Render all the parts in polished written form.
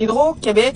Hydro-Québec,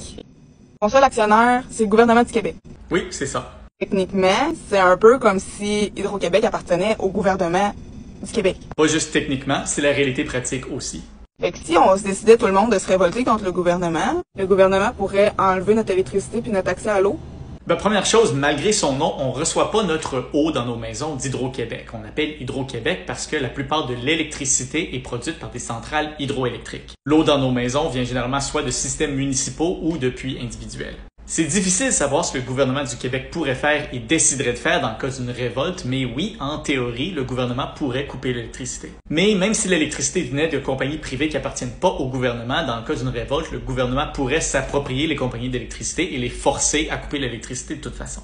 son seul actionnaire, c'est le gouvernement du Québec. Oui, c'est ça. Techniquement, c'est un peu comme si Hydro-Québec appartenait au gouvernement du Québec. Pas juste techniquement, c'est la réalité pratique aussi. Fait que si on se décidait tout le monde de se révolter contre le gouvernement pourrait enlever notre électricité puis notre accès à l'eau. Ben, première chose, malgré son nom, on reçoit pas notre eau dans nos maisons d'Hydro-Québec. On appelle Hydro-Québec parce que la plupart de l'électricité est produite par des centrales hydroélectriques. L'eau dans nos maisons vient généralement soit de systèmes municipaux ou de puits individuels. C'est difficile de savoir ce que le gouvernement du Québec pourrait faire et déciderait de faire dans le cas d'une révolte, mais oui, en théorie, le gouvernement pourrait couper l'électricité. Mais même si l'électricité venait de compagnies privées qui appartiennent pas au gouvernement, dans le cas d'une révolte, le gouvernement pourrait s'approprier les compagnies d'électricité et les forcer à couper l'électricité de toute façon.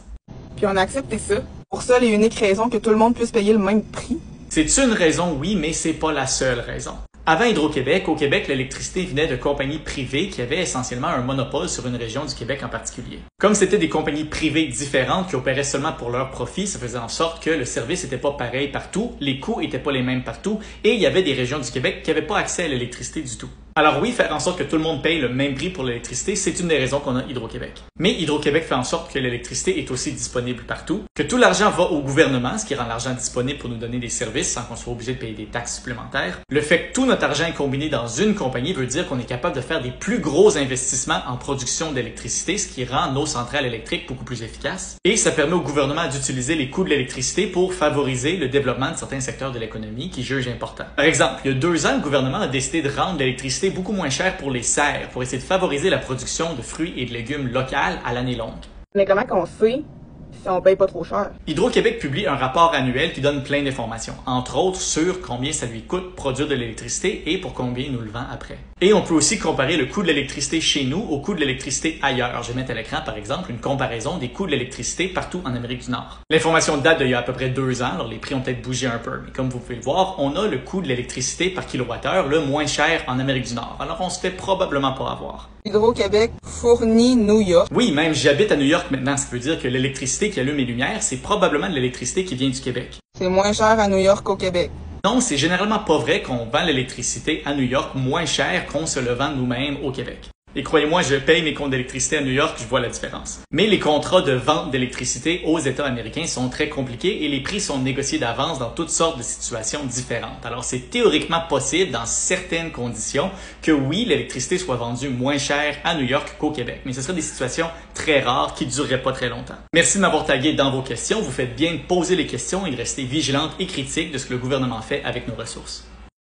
Puis on a accepté ça. Pour ça, les uniques raisons que tout le monde puisse payer le même prix. C'est une raison, oui, mais c'est pas la seule raison. Avant Hydro-Québec, au Québec, l'électricité venait de compagnies privées qui avaient essentiellement un monopole sur une région du Québec en particulier. Comme c'était des compagnies privées différentes qui opéraient seulement pour leur profit, ça faisait en sorte que le service n'était pas pareil partout, les coûts n'étaient pas les mêmes partout, et il y avait des régions du Québec qui n'avaient pas accès à l'électricité du tout. Alors oui, faire en sorte que tout le monde paye le même prix pour l'électricité, c'est une des raisons qu'on a Hydro-Québec. Mais Hydro-Québec fait en sorte que l'électricité est aussi disponible partout, que tout l'argent va au gouvernement, ce qui rend l'argent disponible pour nous donner des services sans qu'on soit obligé de payer des taxes supplémentaires. Le fait que tout notre argent est combiné dans une compagnie veut dire qu'on est capable de faire des plus gros investissements en production d'électricité, ce qui rend nos centrales électriques beaucoup plus efficaces. Et ça permet au gouvernement d'utiliser les coûts de l'électricité pour favoriser le développement de certains secteurs de l'économie qu'il juge importants. Par exemple, il y a 2 ans, le gouvernement a décidé de rendre l'électricité beaucoup moins chère pour les serres, pour essayer de favoriser la production de fruits et de légumes locales à l'année longue. Mais comment qu'on sait si on paye pas trop cher? Hydro-Québec publie un rapport annuel qui donne plein d'informations, entre autres sur combien ça lui coûte produire de l'électricité et pour combien il nous le vend après. Et on peut aussi comparer le coût de l'électricité chez nous au coût de l'électricité ailleurs. Je vais mettre à l'écran, par exemple, une comparaison des coûts de l'électricité partout en Amérique du Nord. L'information date d'il y a à peu près 2 ans, alors les prix ont peut-être bougé un peu, mais comme vous pouvez le voir, on a le coût de l'électricité par kilowattheure le moins cher en Amérique du Nord. Alors on se fait probablement pas avoir. Hydro-Québec fournit New York. Oui, même j'habite à New York maintenant, ça veut dire que l'électricité qui allume mes lumières, c'est probablement de l'électricité qui vient du Québec. C'est moins cher à New York qu'au Québec. Non, c'est généralement pas vrai qu'on vend l'électricité à New York moins cher qu'on se le vend nous-mêmes au Québec. Et croyez-moi, je paye mes comptes d'électricité à New York, je vois la différence. Mais les contrats de vente d'électricité aux États américains sont très compliqués et les prix sont négociés d'avance dans toutes sortes de situations différentes. Alors c'est théoriquement possible, dans certaines conditions, que oui, l'électricité soit vendue moins cher à New York qu'au Québec. Mais ce seraient des situations très rares qui ne dureraient pas très longtemps. Merci de m'avoir tagué dans vos questions. Vous faites bien de poser les questions et de rester vigilante et critique de ce que le gouvernement fait avec nos ressources.